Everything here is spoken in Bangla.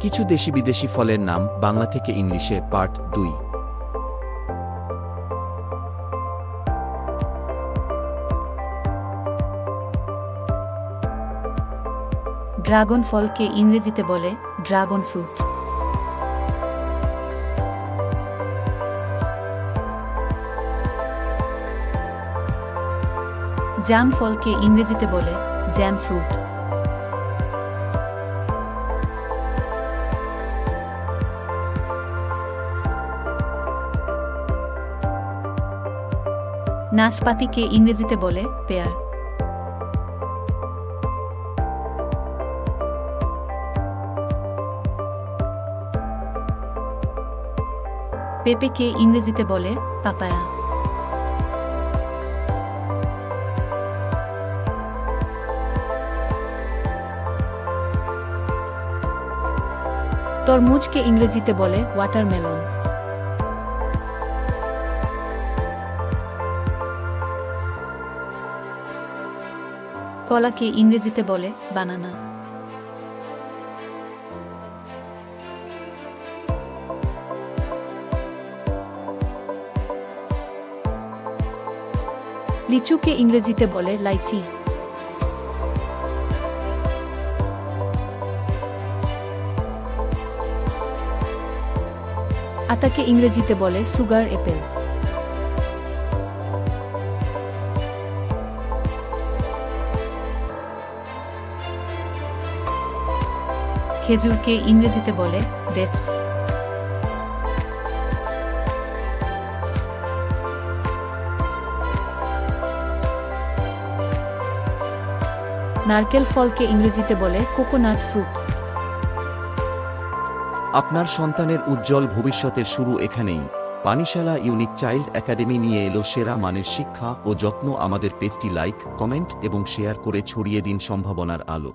কিছু দেশি বিদেশি ফলের নাম বাংলা থেকে ইংলিশে পার্ট 2। ড্রাগন ফলকে ইংরেজিতে বলে ড্রাগন ফ্রুট। জাম ফলকে ইংরেজিতে বলে জ্যাম ফ্রুট। নাশপাতিকে ইংরেজিতে বলে পেয়ার। পেঁপেকে ইংরেজিতে বলে পাপায়া। তরমুজকে ইংরেজিতে বলে ওয়াটারমেলন। কলাকে ইংরেজিতে বলে বানানা। লিচুকে ইংরেজিতে বলে লাইচি। আতাকে ইংরেজিতে বলে সুগার অ্যাপেল। খেজুরকে ইংরেজিতে বলে ডেটস। নারকেল ফলকে ইংরেজিতে বলে কোকোনাট ফ্রুট। আপনার সন্তানের উজ্জ্বল ভবিষ্যতের শুরু এখানেই। পানিশালা ইউনিক চাইল্ড একাডেমি নিয়ে এলো সেরা মানের শিক্ষা ও যত্ন। আমাদের পেজটি লাইক, কমেন্ট এবং শেয়ার করে ছড়িয়ে দিন সম্ভাবনার আলো।